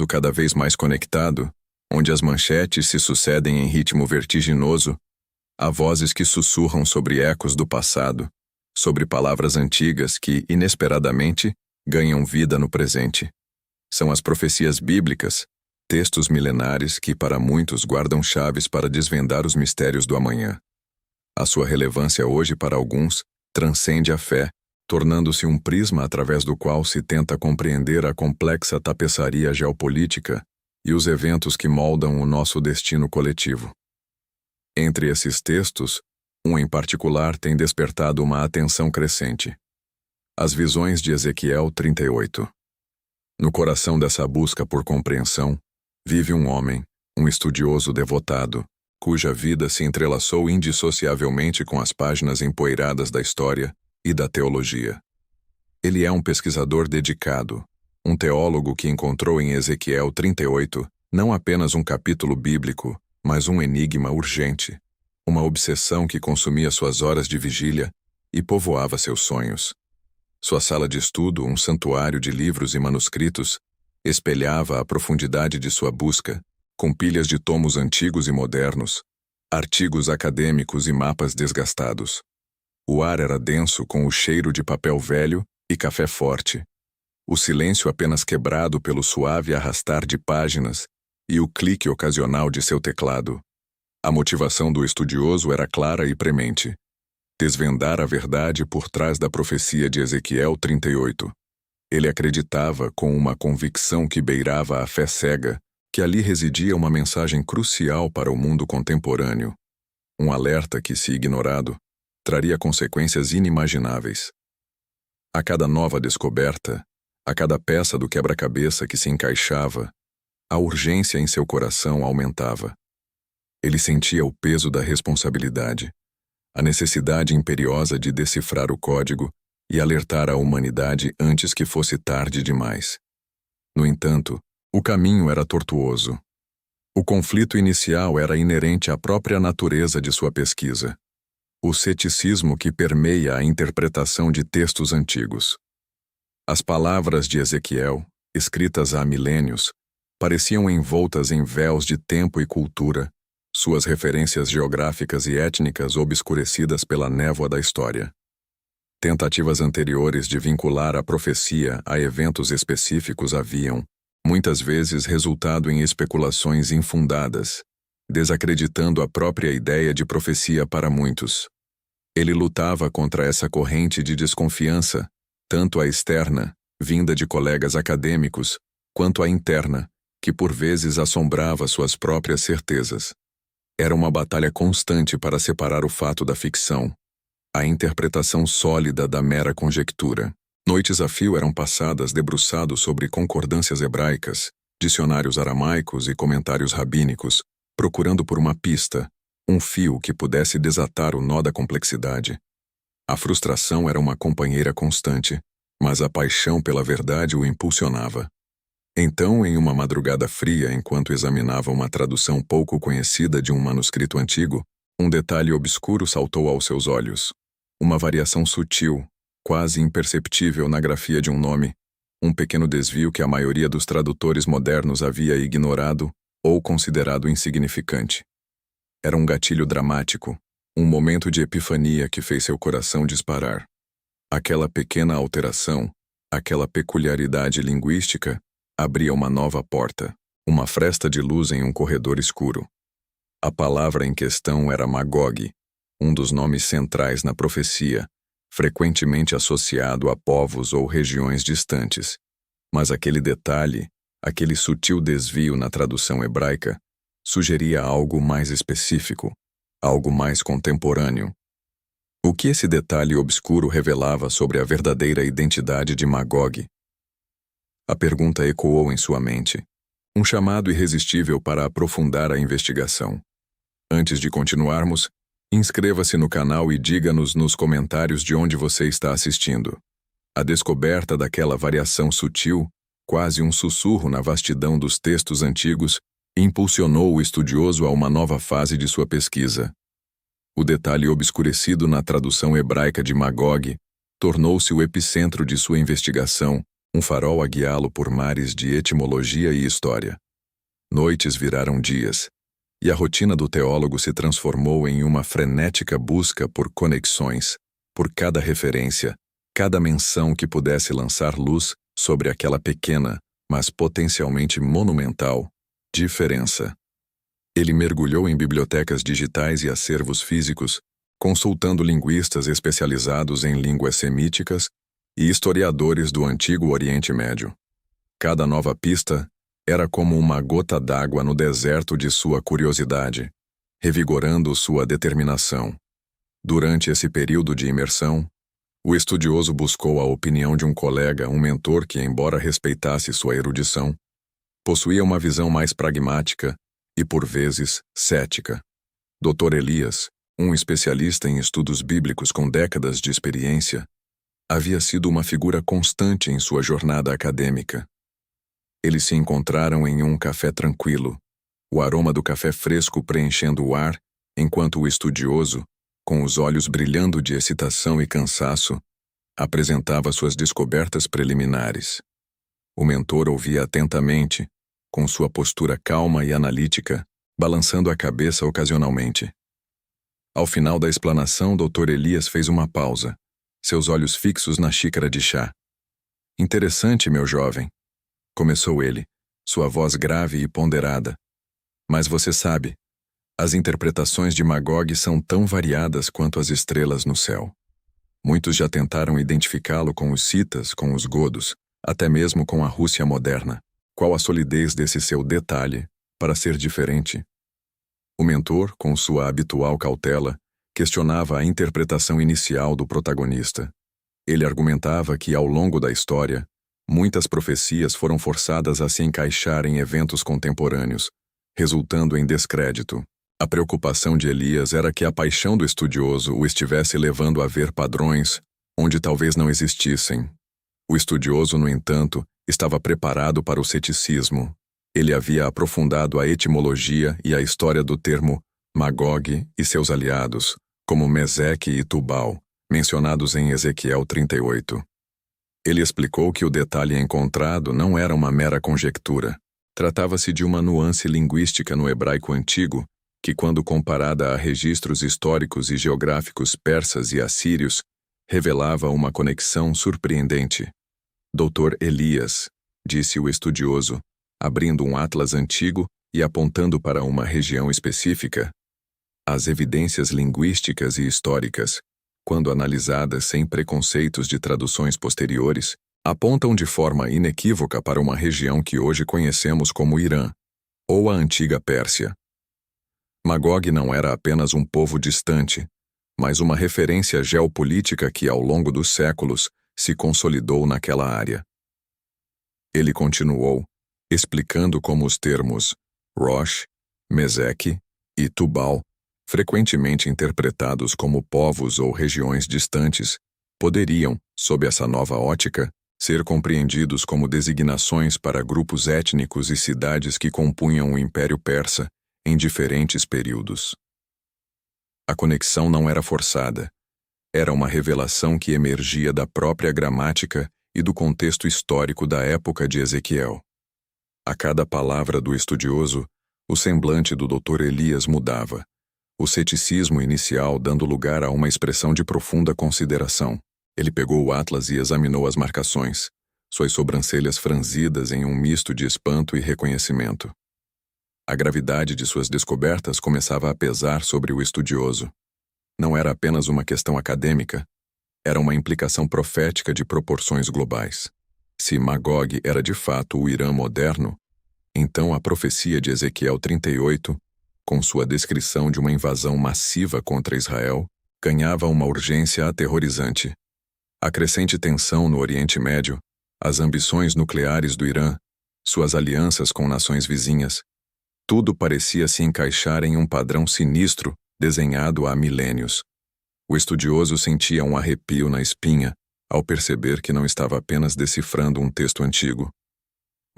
mundo cada vez mais conectado, onde as manchetes se sucedem em ritmo vertiginoso, há vozes que sussurram sobre ecos do passado, sobre palavras antigas que, inesperadamente, ganham vida no presente. São as profecias bíblicas, textos milenares que para muitos guardam chaves para desvendar os mistérios do amanhã. A sua relevância hoje para alguns transcende a fé, tornando-se um prisma através do qual se tenta compreender a complexa tapeçaria geopolítica e os eventos que moldam o nosso destino coletivo. Entre esses textos, um em particular tem despertado uma atenção crescente. As visões de Ezequiel 38. No coração dessa busca por compreensão, vive um homem, um estudioso devotado, cuja vida se entrelaçou indissociavelmente com as páginas empoeiradas da história e da teologia. Ele é um pesquisador dedicado, um teólogo que encontrou em Ezequiel 38 não apenas um capítulo bíblico, mas um enigma urgente, uma obsessão que consumia suas horas de vigília e povoava seus sonhos. Sua sala de estudo, um santuário de livros e manuscritos, espelhava a profundidade de sua busca, com pilhas de tomos antigos e modernos, artigos acadêmicos e mapas desgastados. O ar era denso com o cheiro de papel velho e café forte. O silêncio apenas quebrado pelo suave arrastar de páginas e o clique ocasional de seu teclado. A motivação do estudioso era clara e premente: desvendar a verdade por trás da profecia de Ezequiel 38. Ele acreditava, com uma convicção que beirava a fé cega, que ali residia uma mensagem crucial para o mundo contemporâneo. Um alerta que, se ignorado, traria consequências inimagináveis. A cada nova descoberta, a cada peça do quebra-cabeça que se encaixava, a urgência em seu coração aumentava. Ele sentia o peso da responsabilidade, a necessidade imperiosa de decifrar o código e alertar a humanidade antes que fosse tarde demais. No entanto, o caminho era tortuoso. O conflito inicial era inerente à própria natureza de sua pesquisa. O ceticismo que permeia a interpretação de textos antigos. As palavras de Ezequiel, escritas há milênios, pareciam envoltas em véus de tempo e cultura, suas referências geográficas e étnicas obscurecidas pela névoa da história. Tentativas anteriores de vincular a profecia a eventos específicos haviam, muitas vezes, resultado em especulações infundadas, desacreditando a própria ideia de profecia para muitos. Ele lutava contra essa corrente de desconfiança, tanto a externa, vinda de colegas acadêmicos, quanto a interna, que por vezes assombrava suas próprias certezas. Era uma batalha constante para separar o fato da ficção, a interpretação sólida da mera conjectura. Noites a fio eram passadas debruçado sobre concordâncias hebraicas, dicionários aramaicos e comentários rabínicos, procurando por uma pista, um fio que pudesse desatar o nó da complexidade. A frustração era uma companheira constante, mas a paixão pela verdade o impulsionava. Então, em uma madrugada fria, enquanto examinava uma tradução pouco conhecida de um manuscrito antigo, um detalhe obscuro saltou aos seus olhos. Uma variação sutil, quase imperceptível na grafia de um nome, um pequeno desvio que a maioria dos tradutores modernos havia ignorado ou considerado insignificante. Era um gatilho dramático, um momento de epifania que fez seu coração disparar. Aquela pequena alteração, aquela peculiaridade linguística, abria uma nova porta, uma fresta de luz em um corredor escuro. A palavra em questão era Magog, um dos nomes centrais na profecia, frequentemente associado a povos ou regiões distantes. Mas aquele detalhe, aquele sutil desvio na tradução hebraica, sugeria algo mais específico, algo mais contemporâneo. O que esse detalhe obscuro revelava sobre a verdadeira identidade de Magog? A pergunta ecoou em sua mente, um chamado irresistível para aprofundar a investigação. Antes de continuarmos, inscreva-se no canal e diga-nos nos comentários de onde você está assistindo. A descoberta daquela variação sutil, quase um sussurro na vastidão dos textos antigos, impulsionou o estudioso a uma nova fase de sua pesquisa. O detalhe obscurecido na tradução hebraica de Magog tornou-se o epicentro de sua investigação, um farol a guiá-lo por mares de etimologia e história. Noites viraram dias, e a rotina do teólogo se transformou em uma frenética busca por conexões, por cada referência, cada menção que pudesse lançar luz sobre aquela pequena, mas potencialmente monumental, diferença. Ele mergulhou em bibliotecas digitais e acervos físicos, consultando linguistas especializados em línguas semíticas e historiadores do Antigo Oriente Médio. Cada nova pista era como uma gota d'água no deserto de sua curiosidade, revigorando sua determinação. Durante esse período de imersão, o estudioso buscou a opinião de um colega, um mentor que, embora respeitasse sua erudição, possuía uma visão mais pragmática e, por vezes, cética. Dr. Elias, um especialista em estudos bíblicos com décadas de experiência, havia sido uma figura constante em sua jornada acadêmica. Eles se encontraram em um café tranquilo, o aroma do café fresco preenchendo o ar, enquanto o estudioso, com os olhos brilhando de excitação e cansaço, apresentava suas descobertas preliminares. O mentor ouvia atentamente, com sua postura calma e analítica, balançando a cabeça ocasionalmente. Ao final da explanação, Dr. Elias fez uma pausa, seus olhos fixos na xícara de chá. "Interessante, meu jovem", começou ele, sua voz grave e ponderada. "Mas você sabe, as interpretações de Magog são tão variadas quanto as estrelas no céu. Muitos já tentaram identificá-lo com os citas, com os godos, até mesmo com a Rússia moderna. Qual a solidez desse seu detalhe para ser diferente?" O mentor, com sua habitual cautela, questionava a interpretação inicial do protagonista. Ele argumentava que, ao longo da história, muitas profecias foram forçadas a se encaixar em eventos contemporâneos, resultando em descrédito. A preocupação de Elias era que a paixão do estudioso o estivesse levando a ver padrões onde talvez não existissem. O estudioso, no entanto, estava preparado para o ceticismo. Ele havia aprofundado a etimologia e a história do termo Magog e seus aliados, como Meseque e Tubal, mencionados em Ezequiel 38. Ele explicou que o detalhe encontrado não era uma mera conjectura. Tratava-se de uma nuance linguística no hebraico antigo que, quando comparada a registros históricos e geográficos persas e assírios, revelava uma conexão surpreendente. "Dr. Elias", disse o estudioso, abrindo um atlas antigo e apontando para uma região específica, "as evidências linguísticas e históricas, quando analisadas sem preconceitos de traduções posteriores, apontam de forma inequívoca para uma região que hoje conhecemos como Irã, ou a antiga Pérsia. Magog não era apenas um povo distante, mas uma referência geopolítica que, ao longo dos séculos, se consolidou naquela área." Ele continuou, explicando como os termos Rosh, Meseque e Tubal, frequentemente interpretados como povos ou regiões distantes, poderiam, sob essa nova ótica, ser compreendidos como designações para grupos étnicos e cidades que compunham o Império Persa em diferentes períodos. A conexão não era forçada. Era uma revelação que emergia da própria gramática e do contexto histórico da época de Ezequiel. A cada palavra do estudioso, o semblante do Dr. Elias mudava, o ceticismo inicial dando lugar a uma expressão de profunda consideração. Ele pegou o atlas e examinou as marcações, suas sobrancelhas franzidas em um misto de espanto e reconhecimento. A gravidade de suas descobertas começava a pesar sobre o estudioso. Não era apenas uma questão acadêmica, era uma implicação profética de proporções globais. Se Magog era de fato o Irã moderno, então a profecia de Ezequiel 38, com sua descrição de uma invasão massiva contra Israel, ganhava uma urgência aterrorizante. A crescente tensão no Oriente Médio, as ambições nucleares do Irã, suas alianças com nações vizinhas, tudo parecia se encaixar em um padrão sinistro desenhado há milênios. O estudioso sentia um arrepio na espinha ao perceber que não estava apenas decifrando um texto antigo,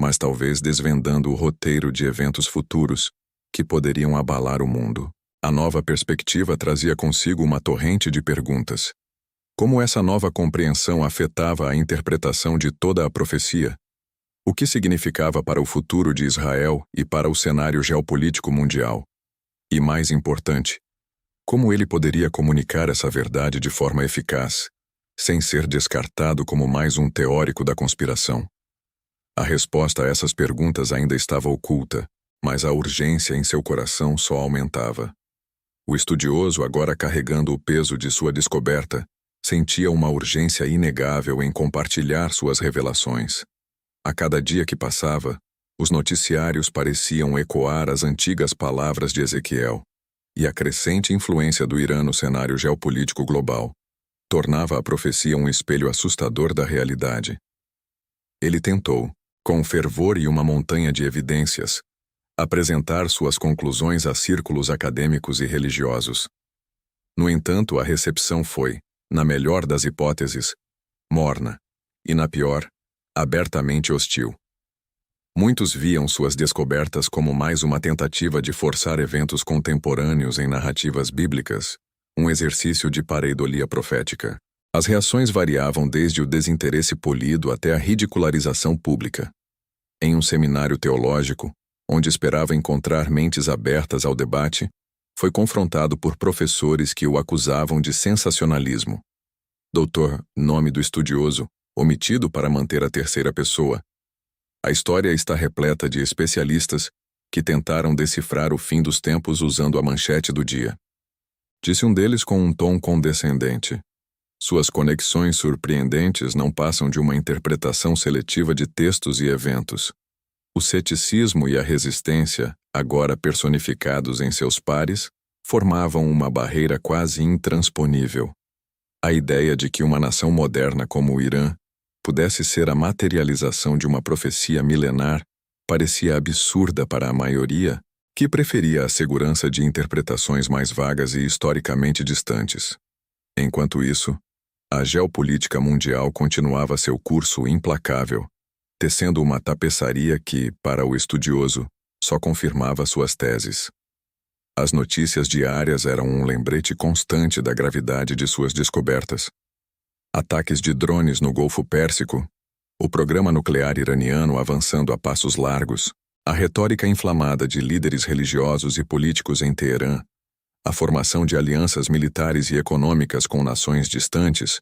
mas talvez desvendando o roteiro de eventos futuros que poderiam abalar o mundo. A nova perspectiva trazia consigo uma torrente de perguntas. Como essa nova compreensão afetava a interpretação de toda a profecia? O que significava para o futuro de Israel e para o cenário geopolítico mundial? E mais importante, como ele poderia comunicar essa verdade de forma eficaz, sem ser descartado como mais um teórico da conspiração? A resposta a essas perguntas ainda estava oculta, mas a urgência em seu coração só aumentava. O estudioso, agora carregando o peso de sua descoberta, sentia uma urgência inegável em compartilhar suas revelações. A cada dia que passava, os noticiários pareciam ecoar as antigas palavras de Ezequiel, e a crescente influência do Irã no cenário geopolítico global tornava a profecia um espelho assustador da realidade. Ele tentou, com fervor e uma montanha de evidências, apresentar suas conclusões a círculos acadêmicos e religiosos. No entanto, a recepção foi, na melhor das hipóteses, morna, e na pior, abertamente hostil. Muitos viam suas descobertas como mais uma tentativa de forçar eventos contemporâneos em narrativas bíblicas, um exercício de pareidolia profética. As reações variavam desde o desinteresse polido até a ridicularização pública. Em um seminário teológico, onde esperava encontrar mentes abertas ao debate, foi confrontado por professores que o acusavam de sensacionalismo. Doutor, nome do estudioso, omitido para manter a terceira pessoa. A história está repleta de especialistas que tentaram decifrar o fim dos tempos usando a manchete do dia. Disse um deles com um tom condescendente. Suas conexões surpreendentes não passam de uma interpretação seletiva de textos e eventos. O ceticismo e a resistência, agora personificados em seus pares, formavam uma barreira quase intransponível. A ideia de que uma nação moderna como o Irã pudesse ser a materialização de uma profecia milenar parecia absurda para a maioria, que preferia a segurança de interpretações mais vagas e historicamente distantes. Enquanto isso, a geopolítica mundial continuava seu curso implacável, tecendo uma tapeçaria que, para o estudioso, só confirmava suas teses. As notícias diárias eram um lembrete constante da gravidade de suas descobertas. Ataques de drones no Golfo Pérsico, o programa nuclear iraniano avançando a passos largos, a retórica inflamada de líderes religiosos e políticos em Teherã, a formação de alianças militares e econômicas com nações distantes,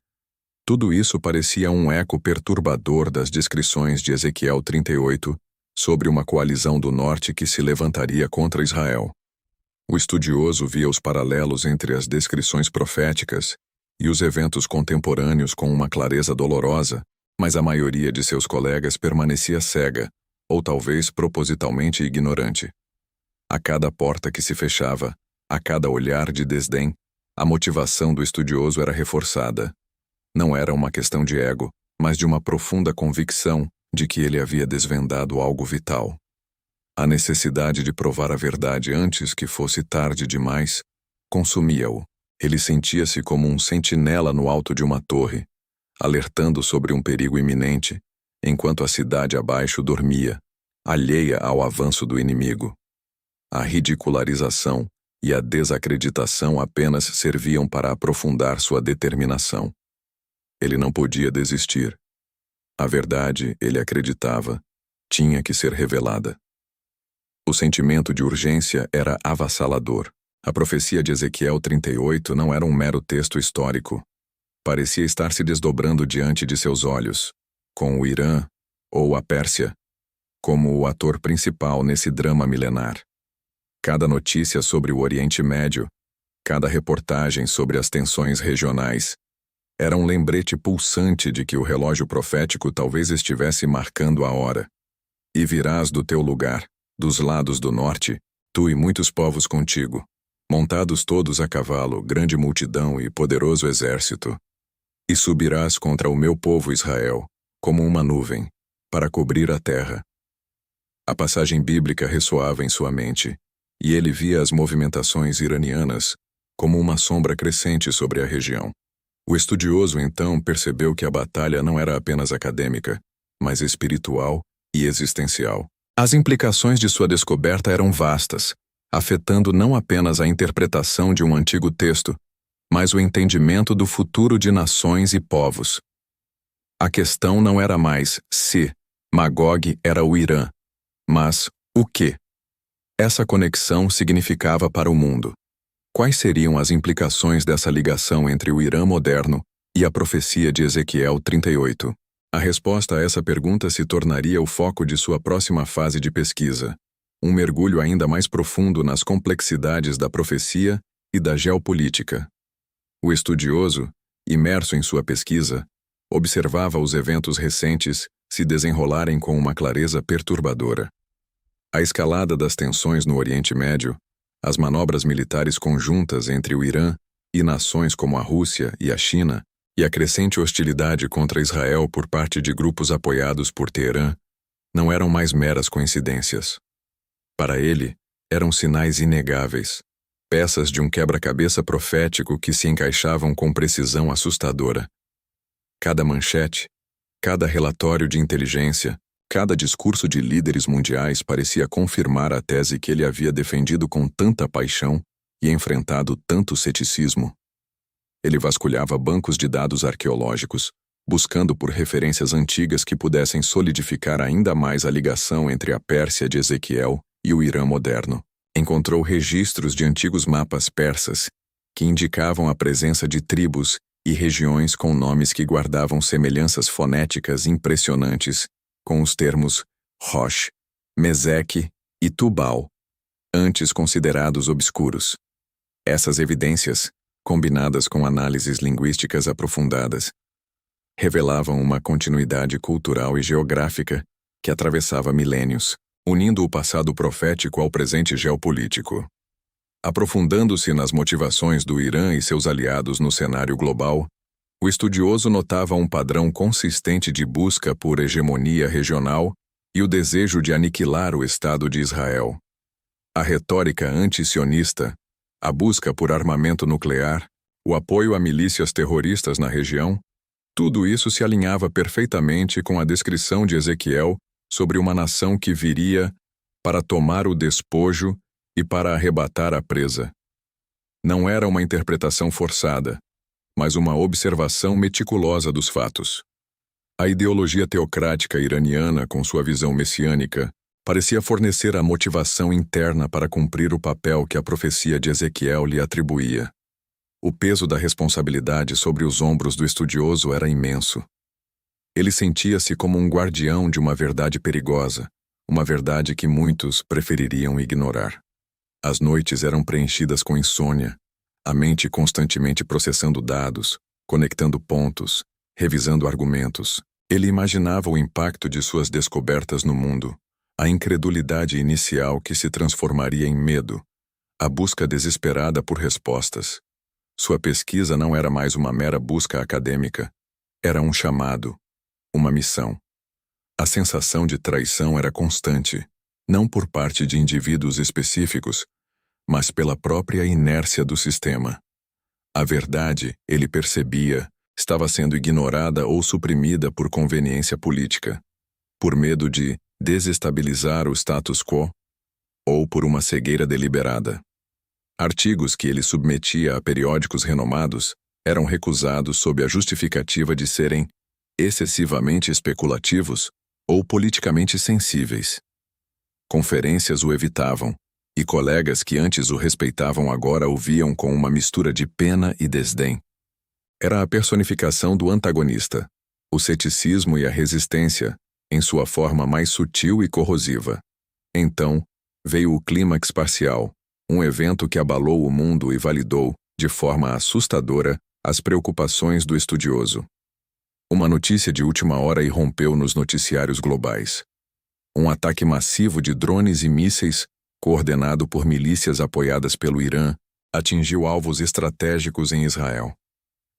tudo isso parecia um eco perturbador das descrições de Ezequiel 38 sobre uma coalizão do norte que se levantaria contra Israel. O estudioso via os paralelos entre as descrições proféticas e os eventos contemporâneos com uma clareza dolorosa, mas a maioria de seus colegas permanecia cega, ou talvez propositalmente ignorante. A cada porta que se fechava, a cada olhar de desdém, a motivação do estudioso era reforçada. Não era uma questão de ego, mas de uma profunda convicção de que ele havia desvendado algo vital. A necessidade de provar a verdade antes que fosse tarde demais consumia-o. Ele sentia-se como um sentinela no alto de uma torre, alertando sobre um perigo iminente, enquanto a cidade abaixo dormia, alheia ao avanço do inimigo. A ridicularização e a desacreditação apenas serviam para aprofundar sua determinação. Ele não podia desistir. A verdade, ele acreditava, tinha que ser revelada. O sentimento de urgência era avassalador. A profecia de Ezequiel 38 não era um mero texto histórico. Parecia estar se desdobrando diante de seus olhos, com o Irã, ou a Pérsia, como o ator principal nesse drama milenar. Cada notícia sobre o Oriente Médio, cada reportagem sobre as tensões regionais, era um lembrete pulsante de que o relógio profético talvez estivesse marcando a hora. E virás do teu lugar, dos lados do norte, tu e muitos povos contigo, montados todos a cavalo, grande multidão e poderoso exército. E subirás contra o meu povo Israel, como uma nuvem, para cobrir a terra. A passagem bíblica ressoava em sua mente, e ele via as movimentações iranianas como uma sombra crescente sobre a região. O estudioso então percebeu que a batalha não era apenas acadêmica, mas espiritual e existencial. As implicações de sua descoberta eram vastas, afetando não apenas a interpretação de um antigo texto, mas o entendimento do futuro de nações e povos. A questão não era mais se Magog era o Irã, mas o que essa conexão significava para o mundo. Quais seriam as implicações dessa ligação entre o Irã moderno e a profecia de Ezequiel 38? A resposta a essa pergunta se tornaria o foco de sua próxima fase de pesquisa, um mergulho ainda mais profundo nas complexidades da profecia e da geopolítica. O estudioso, imerso em sua pesquisa, observava os eventos recentes se desenrolarem com uma clareza perturbadora. A escalada das tensões no Oriente Médio, as manobras militares conjuntas entre o Irã e nações como a Rússia e a China, e a crescente hostilidade contra Israel por parte de grupos apoiados por Teherã, não eram mais meras coincidências. Para ele, eram sinais inegáveis, peças de um quebra-cabeça profético que se encaixavam com precisão assustadora. Cada manchete, cada relatório de inteligência, cada discurso de líderes mundiais parecia confirmar a tese que ele havia defendido com tanta paixão e enfrentado tanto ceticismo. Ele vasculhava bancos de dados arqueológicos, buscando por referências antigas que pudessem solidificar ainda mais a ligação entre a Pérsia de Ezequiel e o Irã moderno. Encontrou registros de antigos mapas persas que indicavam a presença de tribos e regiões com nomes que guardavam semelhanças fonéticas impressionantes com os termos Rosh, Meseque e Tubal, antes considerados obscuros. Essas evidências, combinadas com análises linguísticas aprofundadas, revelavam uma continuidade cultural e geográfica que atravessava milênios, unindo o passado profético ao presente geopolítico. Aprofundando-se nas motivações do Irã e seus aliados no cenário global, o estudioso notava um padrão consistente de busca por hegemonia regional e o desejo de aniquilar o Estado de Israel. A retórica anti-sionista, a busca por armamento nuclear, o apoio a milícias terroristas na região, tudo isso se alinhava perfeitamente com a descrição de Ezequiel sobre uma nação que viria para tomar o despojo e para arrebatar a presa. Não era uma interpretação forçada, mas uma observação meticulosa dos fatos. A ideologia teocrática iraniana, com sua visão messiânica, parecia fornecer a motivação interna para cumprir o papel que a profecia de Ezequiel lhe atribuía. O peso da responsabilidade sobre os ombros do estudioso era imenso. Ele sentia-se como um guardião de uma verdade perigosa, uma verdade que muitos prefeririam ignorar. As noites eram preenchidas com insônia, a mente constantemente processando dados, conectando pontos, revisando argumentos. Ele imaginava o impacto de suas descobertas no mundo, a incredulidade inicial que se transformaria em medo, a busca desesperada por respostas. Sua pesquisa não era mais uma mera busca acadêmica, era um chamado, uma missão. A sensação de traição era constante, não por parte de indivíduos específicos, mas pela própria inércia do sistema. A verdade, ele percebia, estava sendo ignorada ou suprimida por conveniência política, por medo de desestabilizar o status quo, ou por uma cegueira deliberada. Artigos que ele submetia a periódicos renomados eram recusados sob a justificativa de serem excessivamente especulativos ou politicamente sensíveis. Conferências o evitavam, e colegas que antes o respeitavam agora o viam com uma mistura de pena e desdém. Era a personificação do antagonista, o ceticismo e a resistência, em sua forma mais sutil e corrosiva. Então, veio o clímax parcial, um evento que abalou o mundo e validou, de forma assustadora, as preocupações do estudioso. Uma notícia de última hora irrompeu nos noticiários globais. Um ataque massivo de drones e mísseis, coordenado por milícias apoiadas pelo Irã, atingiu alvos estratégicos em Israel.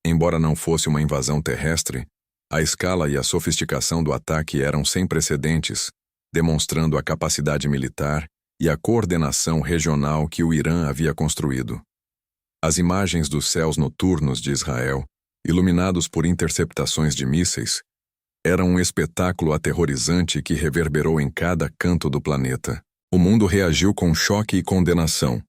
Embora não fosse uma invasão terrestre, a escala e a sofisticação do ataque eram sem precedentes, demonstrando a capacidade militar e a coordenação regional que o Irã havia construído. As imagens dos céus noturnos de Israel, iluminados por interceptações de mísseis, eram um espetáculo aterrorizante que reverberou em cada canto do planeta. O mundo reagiu com choque e condenação,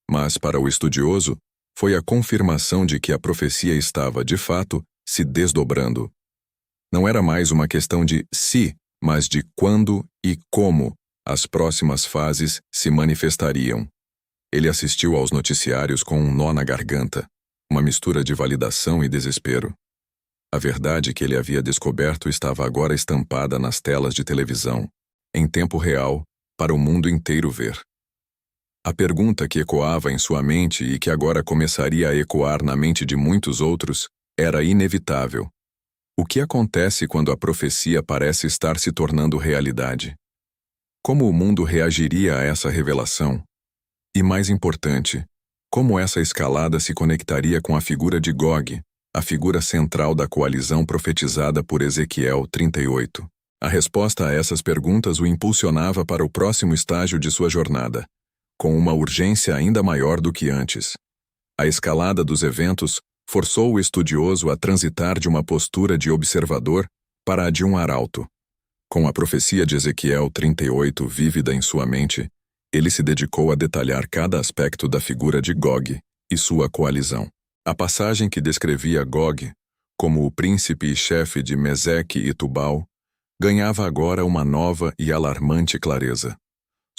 mas, para o estudioso, foi a confirmação de que a profecia estava, de fato, se desdobrando. Não era mais uma questão de se, mas de quando e como as próximas fases se manifestariam. Ele assistiu aos noticiários com um nó na garganta, uma mistura de validação e desespero. A verdade que ele havia descoberto estava agora estampada nas telas de televisão, em tempo real, para o mundo inteiro ver. A pergunta que ecoava em sua mente e que agora começaria a ecoar na mente de muitos outros era inevitável. O que acontece quando a profecia parece estar se tornando realidade? Como o mundo reagiria a essa revelação? E mais importante, como essa escalada se conectaria com a figura de Gog, a figura central da coalizão profetizada por Ezequiel 38? A resposta a essas perguntas o impulsionava para o próximo estágio de sua jornada, com uma urgência ainda maior do que antes. A escalada dos eventos forçou o estudioso a transitar de uma postura de observador para a de um arauto. Com a profecia de Ezequiel 38 vívida em sua mente, ele se dedicou a detalhar cada aspecto da figura de Gog e sua coalizão. A passagem que descrevia Gog como o príncipe e chefe de Meseque e Tubal ganhava agora uma nova e alarmante clareza.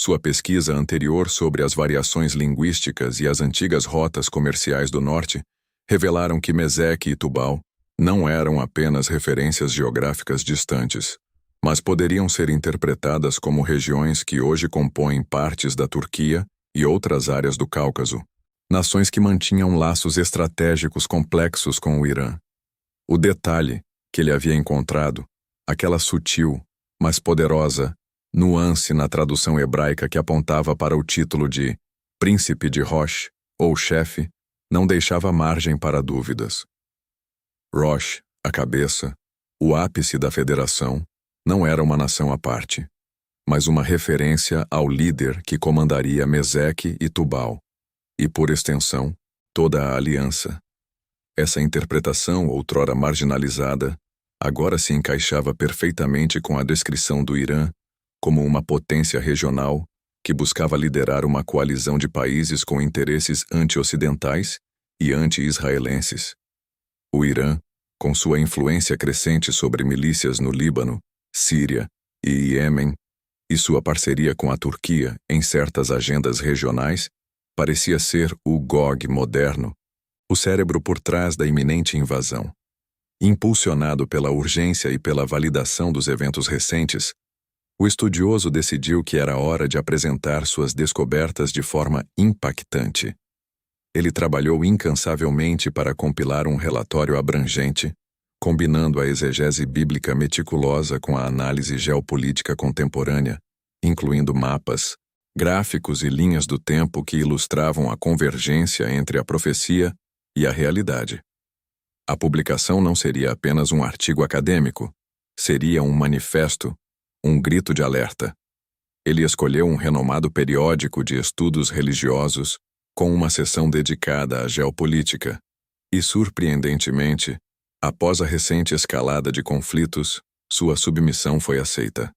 Sua pesquisa anterior sobre as variações linguísticas e as antigas rotas comerciais do norte revelaram que Meseque e Tubal não eram apenas referências geográficas distantes, mas poderiam ser interpretadas como regiões que hoje compõem partes da Turquia e outras áreas do Cáucaso, nações que mantinham laços estratégicos complexos com o Irã. O detalhe que ele havia encontrado, aquela sutil, mas poderosa, nuance na tradução hebraica que apontava para o título de Príncipe de Rosh, ou chefe, não deixava margem para dúvidas. Rosh, a cabeça, o ápice da federação, não era uma nação à parte, mas uma referência ao líder que comandaria Meseque e Tubal, e, por extensão, toda a aliança. Essa interpretação, outrora marginalizada, agora se encaixava perfeitamente com a descrição do Irã como uma potência regional que buscava liderar uma coalizão de países com interesses anti-ocidentais e anti-israelenses. O Irã, com sua influência crescente sobre milícias no Líbano, Síria e Iêmen, e sua parceria com a Turquia em certas agendas regionais, parecia ser o Gog moderno, o cérebro por trás da iminente invasão. Impulsionado pela urgência e pela validação dos eventos recentes, o estudioso decidiu que era hora de apresentar suas descobertas de forma impactante. Ele trabalhou incansavelmente para compilar um relatório abrangente, combinando a exegese bíblica meticulosa com a análise geopolítica contemporânea, incluindo mapas, gráficos e linhas do tempo que ilustravam a convergência entre a profecia e a realidade. A publicação não seria apenas um artigo acadêmico, seria um manifesto, um grito de alerta. Ele escolheu um renomado periódico de estudos religiosos com uma seção dedicada à geopolítica e, surpreendentemente, após a recente escalada de conflitos, sua submissão foi aceita.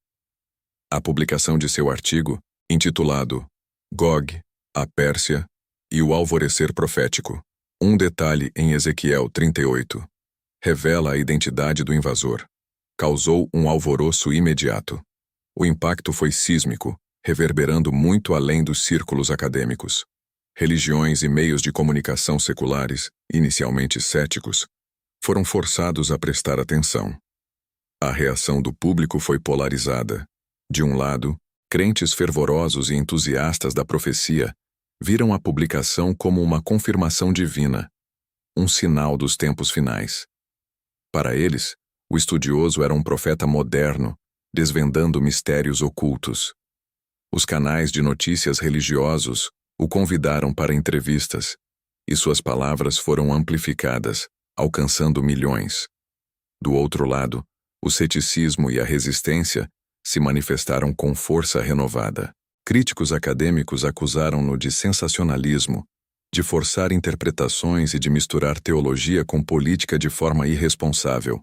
A publicação de seu artigo, intitulado Gog, a Pérsia e o Alvorecer Profético, um detalhe em Ezequiel 38, revela a identidade do invasor. Causou um alvoroço imediato. O impacto foi sísmico, reverberando muito além dos círculos acadêmicos. Religiões e meios de comunicação seculares, inicialmente céticos, foram forçados a prestar atenção. A reação do público foi polarizada. De um lado, crentes fervorosos e entusiastas da profecia viram a publicação como uma confirmação divina, um sinal dos tempos finais. Para eles, o estudioso era um profeta moderno, desvendando mistérios ocultos. Os canais de notícias religiosos o convidaram para entrevistas, e suas palavras foram amplificadas, alcançando milhões. Do outro lado, o ceticismo e a resistência se manifestaram com força renovada. Críticos acadêmicos acusaram-no de sensacionalismo, de forçar interpretações e de misturar teologia com política de forma irresponsável.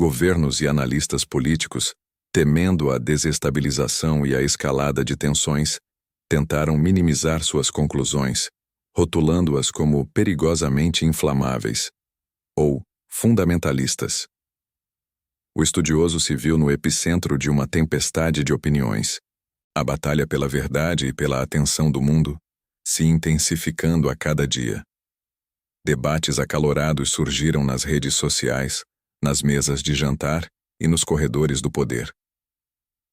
Governos e analistas políticos, temendo a desestabilização e a escalada de tensões, tentaram minimizar suas conclusões, rotulando-as como perigosamente inflamáveis ou fundamentalistas. O estudioso se viu no epicentro de uma tempestade de opiniões, a batalha pela verdade e pela atenção do mundo se intensificando a cada dia. Debates acalorados surgiram nas redes sociais, nas mesas de jantar e nos corredores do poder.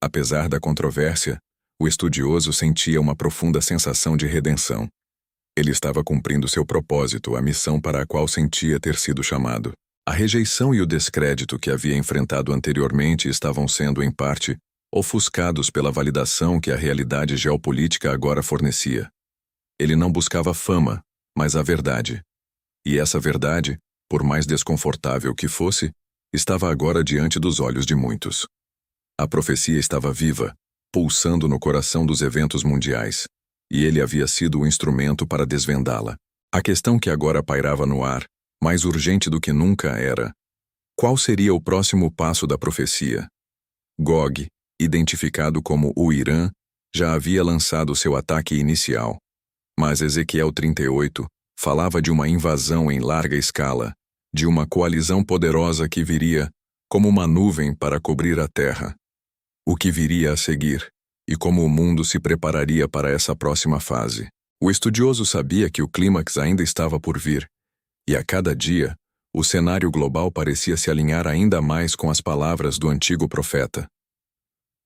Apesar da controvérsia, o estudioso sentia uma profunda sensação de redenção. Ele estava cumprindo seu propósito, a missão para a qual sentia ter sido chamado. A rejeição e o descrédito que havia enfrentado anteriormente estavam sendo, em parte, ofuscados pela validação que a realidade geopolítica agora fornecia. Ele não buscava fama, mas a verdade. E essa verdade, por mais desconfortável que fosse, estava agora diante dos olhos de muitos. A profecia estava viva, pulsando no coração dos eventos mundiais, e ele havia sido o instrumento para desvendá-la. A questão que agora pairava no ar, mais urgente do que nunca, era: qual seria o próximo passo da profecia? Gog, identificado como o Irã, já havia lançado seu ataque inicial. Mas Ezequiel 38 falava de uma invasão em larga escala, de uma coalizão poderosa que viria como uma nuvem para cobrir a terra. O que viria a seguir, e como o mundo se prepararia para essa próxima fase. O estudioso sabia que o clímax ainda estava por vir, e a cada dia, o cenário global parecia se alinhar ainda mais com as palavras do antigo profeta.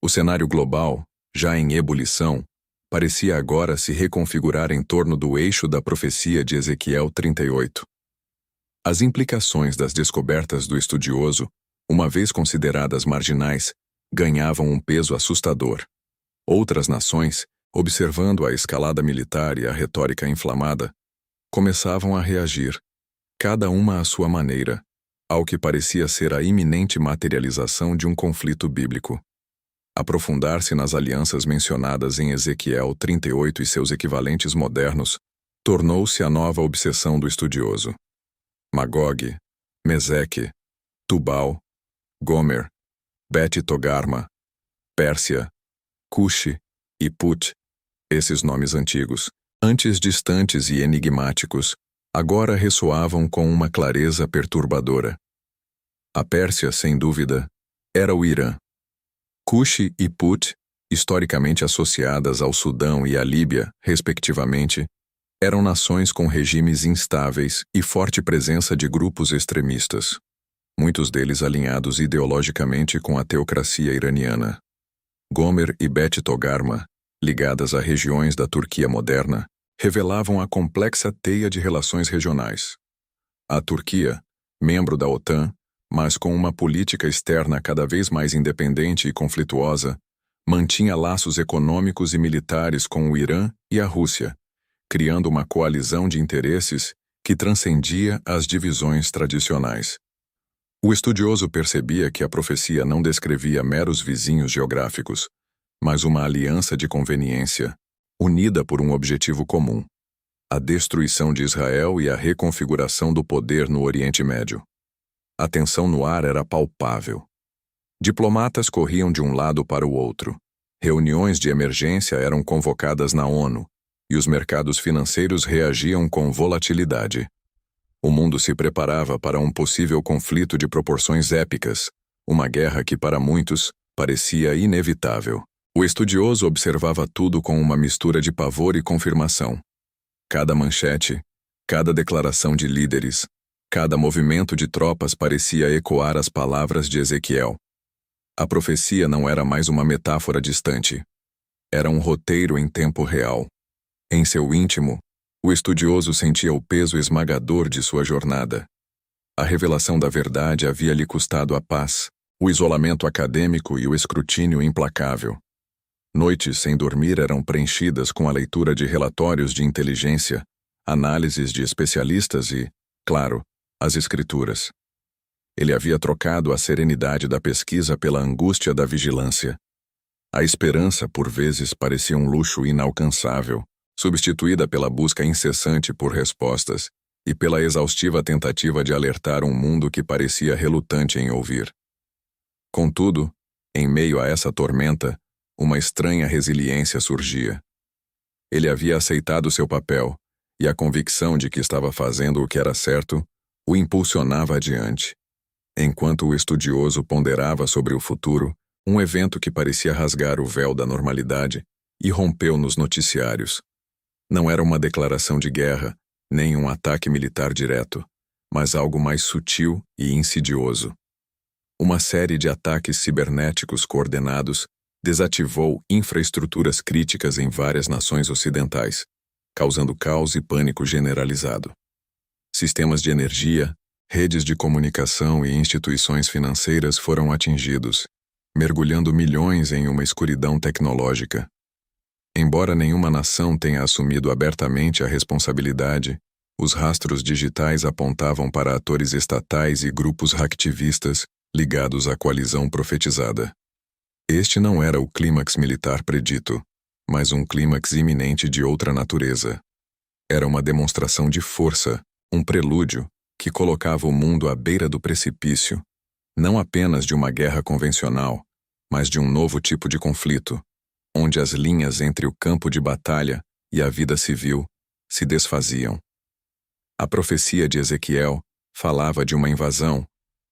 O cenário global, já em ebulição, parecia agora se reconfigurar em torno do eixo da profecia de Ezequiel 38. As implicações das descobertas do estudioso, uma vez consideradas marginais, ganhavam um peso assustador. Outras nações, observando a escalada militar e a retórica inflamada, começavam a reagir, cada uma à sua maneira, ao que parecia ser a iminente materialização de um conflito bíblico. Aprofundar-se nas alianças mencionadas em Ezequiel 38 e seus equivalentes modernos tornou-se a nova obsessão do estudioso. Magog, Meseque, Tubal, Gomer, Bet-Togarma, Pérsia, Cuxi e Put, esses nomes antigos, antes distantes e enigmáticos, agora ressoavam com uma clareza perturbadora. A Pérsia, sem dúvida, era o Irã. Cuxi e Put, historicamente associadas ao Sudão e à Líbia, respectivamente, eram nações com regimes instáveis e forte presença de grupos extremistas, muitos deles alinhados ideologicamente com a teocracia iraniana. Gomer e Bet-Togarma, ligadas a regiões da Turquia moderna, revelavam a complexa teia de relações regionais. A Turquia, membro da OTAN, mas com uma política externa cada vez mais independente e conflituosa, mantinha laços econômicos e militares com o Irã e a Rússia, criando uma coalizão de interesses que transcendia as divisões tradicionais. O estudioso percebia que a profecia não descrevia meros vizinhos geográficos, mas uma aliança de conveniência, unida por um objetivo comum: a destruição de Israel e a reconfiguração do poder no Oriente Médio. A tensão no ar era palpável. Diplomatas corriam de um lado para o outro. Reuniões de emergência eram convocadas na ONU, e os mercados financeiros reagiam com volatilidade. O mundo se preparava para um possível conflito de proporções épicas, uma guerra que para muitos parecia inevitável. O estudioso observava tudo com uma mistura de pavor e confirmação. Cada manchete, cada declaração de líderes, cada movimento de tropas parecia ecoar as palavras de Ezequiel. A profecia não era mais uma metáfora distante. Era um roteiro em tempo real. Em seu íntimo, o estudioso sentia o peso esmagador de sua jornada. A revelação da verdade havia lhe custado a paz, o isolamento acadêmico e o escrutínio implacável. Noites sem dormir eram preenchidas com a leitura de relatórios de inteligência, análises de especialistas e, claro, as escrituras. Ele havia trocado a serenidade da pesquisa pela angústia da vigilância. A esperança, por vezes, parecia um luxo inalcançável, substituída pela busca incessante por respostas e pela exaustiva tentativa de alertar um mundo que parecia relutante em ouvir. Contudo, em meio a essa tormenta, uma estranha resiliência surgia. Ele havia aceitado seu papel, e a convicção de que estava fazendo o que era certo o impulsionava adiante. Enquanto o estudioso ponderava sobre o futuro, um evento que parecia rasgar o véu da normalidade irrompeu nos noticiários. Não era uma declaração de guerra, nem um ataque militar direto, mas algo mais sutil e insidioso. Uma série de ataques cibernéticos coordenados desativou infraestruturas críticas em várias nações ocidentais, causando caos e pânico generalizado. Sistemas de energia, redes de comunicação e instituições financeiras foram atingidos, mergulhando milhões em uma escuridão tecnológica. Embora nenhuma nação tenha assumido abertamente a responsabilidade, os rastros digitais apontavam para atores estatais e grupos hacktivistas ligados à coalizão profetizada. Este não era o clímax militar predito, mas um clímax iminente de outra natureza. Era uma demonstração de força, um prelúdio que colocava o mundo à beira do precipício, não apenas de uma guerra convencional, mas de um novo tipo de conflito, onde as linhas entre o campo de batalha e a vida civil se desfaziam. A profecia de Ezequiel falava de uma invasão,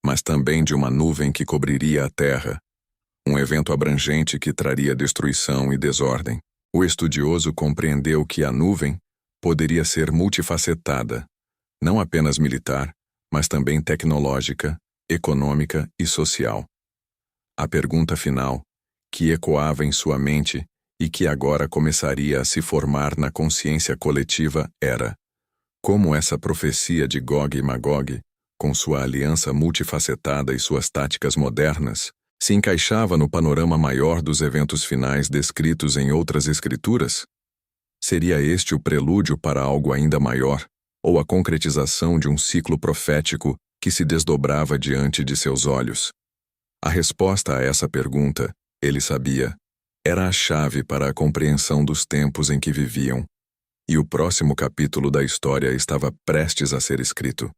mas também de uma nuvem que cobriria a terra, um evento abrangente que traria destruição e desordem. O estudioso compreendeu que a nuvem poderia ser multifacetada, não apenas militar, mas também tecnológica, econômica e social. A pergunta final, que ecoava em sua mente e que agora começaria a se formar na consciência coletiva, era: como essa profecia de Gog e Magog, com sua aliança multifacetada e suas táticas modernas, se encaixava no panorama maior dos eventos finais descritos em outras escrituras? Seria este o prelúdio para algo ainda maior, ou a concretização de um ciclo profético que se desdobrava diante de seus olhos? A resposta a essa pergunta, ele sabia, era a chave para a compreensão dos tempos em que viviam. E o próximo capítulo da história estava prestes a ser escrito.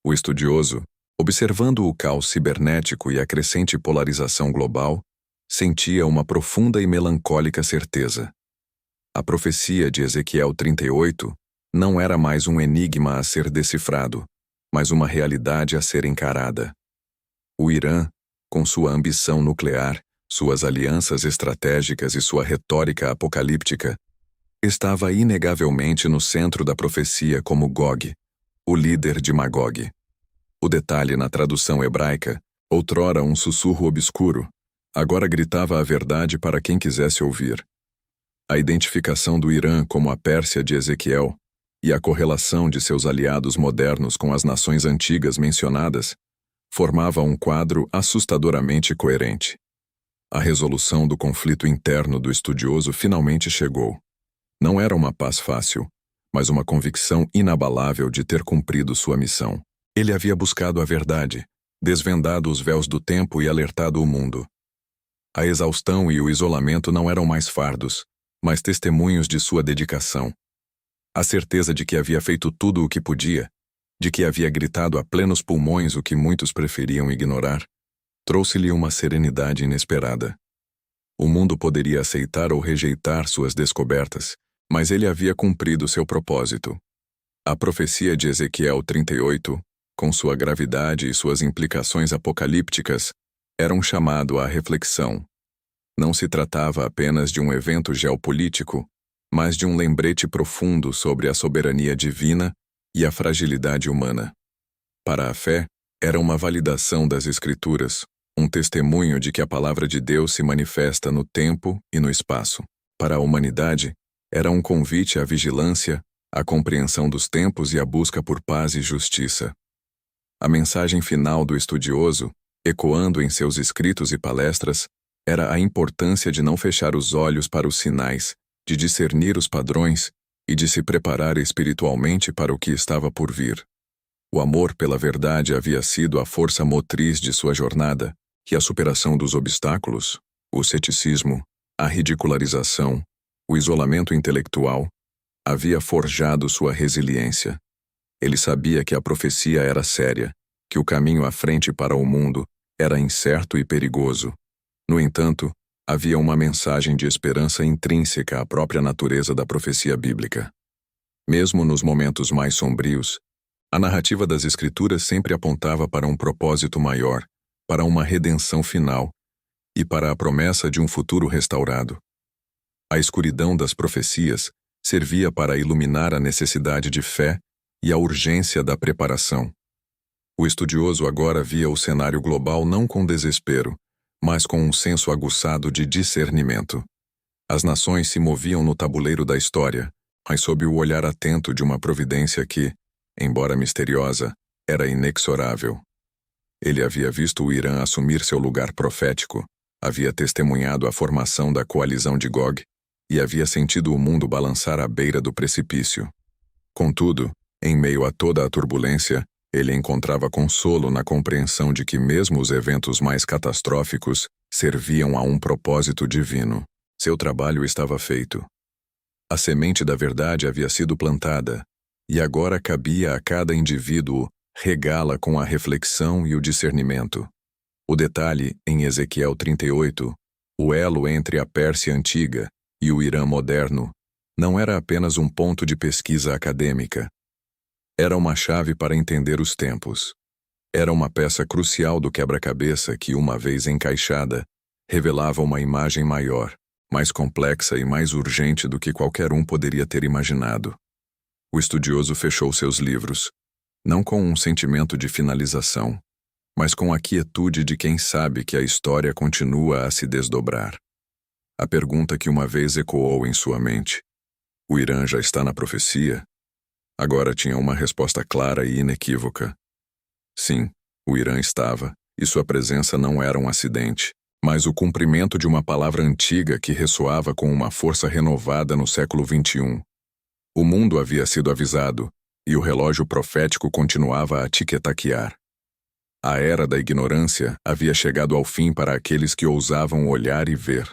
O estudioso, observando o caos cibernético e a crescente polarização global, sentia uma profunda e melancólica certeza. A profecia de Ezequiel 38 não era mais um enigma a ser decifrado, mas uma realidade a ser encarada. O Irã, com sua ambição nuclear, suas alianças estratégicas e sua retórica apocalíptica, estava inegavelmente no centro da profecia como Gog, o líder de Magog. O detalhe na tradução hebraica, outrora um sussurro obscuro, agora gritava a verdade para quem quisesse ouvir. A identificação do Irã como a Pérsia de Ezequiel e a correlação de seus aliados modernos com as nações antigas mencionadas formava um quadro assustadoramente coerente. A resolução do conflito interno do estudioso finalmente chegou. Não era uma paz fácil, mas uma convicção inabalável de ter cumprido sua missão. Ele havia buscado a verdade, desvendado os véus do tempo e alertado o mundo. A exaustão e o isolamento não eram mais fardos, mas testemunhos de sua dedicação. A certeza de que havia feito tudo o que podia, de que havia gritado a plenos pulmões o que muitos preferiam ignorar, trouxe-lhe uma serenidade inesperada. O mundo poderia aceitar ou rejeitar suas descobertas, mas ele havia cumprido seu propósito. A profecia de Ezequiel 38, com sua gravidade e suas implicações apocalípticas, era um chamado à reflexão. Não se tratava apenas de um evento geopolítico, mas de um lembrete profundo sobre a soberania divina e a fragilidade humana. Para a fé, era uma validação das Escrituras, um testemunho de que a palavra de Deus se manifesta no tempo e no espaço. Para a humanidade, era um convite à vigilância, à compreensão dos tempos e à busca por paz e justiça. A mensagem final do estudioso, ecoando em seus escritos e palestras, era a importância de não fechar os olhos para os sinais, de discernir os padrões e de se preparar espiritualmente para o que estava por vir. O amor pela verdade havia sido a força motriz de sua jornada, e a superação dos obstáculos, o ceticismo, a ridicularização, o isolamento intelectual, havia forjado sua resiliência. Ele sabia que a profecia era séria, que o caminho à frente para o mundo era incerto e perigoso. No entanto, havia uma mensagem de esperança intrínseca à própria natureza da profecia bíblica. Mesmo nos momentos mais sombrios, a narrativa das Escrituras sempre apontava para um propósito maior, para uma redenção final e para a promessa de um futuro restaurado. A escuridão das profecias servia para iluminar a necessidade de fé e a urgência da preparação. O estudioso agora via o cenário global não com desespero, mas com um senso aguçado de discernimento. As nações se moviam no tabuleiro da história, mas sob o olhar atento de uma providência que, embora misteriosa, era inexorável. Ele havia visto o Irã assumir seu lugar profético, havia testemunhado a formação da coalizão de Gog e havia sentido o mundo balançar à beira do precipício. Contudo, em meio a toda a turbulência, ele encontrava consolo na compreensão de que mesmo os eventos mais catastróficos serviam a um propósito divino. Seu trabalho estava feito. A semente da verdade havia sido plantada, e agora cabia a cada indivíduo regá-la com a reflexão e o discernimento. O detalhe, em Ezequiel 38, o elo entre a Pérsia antiga e o Irã moderno, não era apenas um ponto de pesquisa acadêmica. Era uma chave para entender os tempos. Era uma peça crucial do quebra-cabeça que, uma vez encaixada, revelava uma imagem maior, mais complexa e mais urgente do que qualquer um poderia ter imaginado. O estudioso fechou seus livros, não com um sentimento de finalização, mas com a quietude de quem sabe que a história continua a se desdobrar. A pergunta que uma vez ecoou em sua mente, o Irã já está na profecia? Agora tinha uma resposta clara e inequívoca. Sim, o Irã estava, e sua presença não era um acidente, mas o cumprimento de uma palavra antiga que ressoava com uma força renovada no século XXI. O mundo havia sido avisado, e o relógio profético continuava a tic-taquear. A era da ignorância havia chegado ao fim para aqueles que ousavam olhar e ver.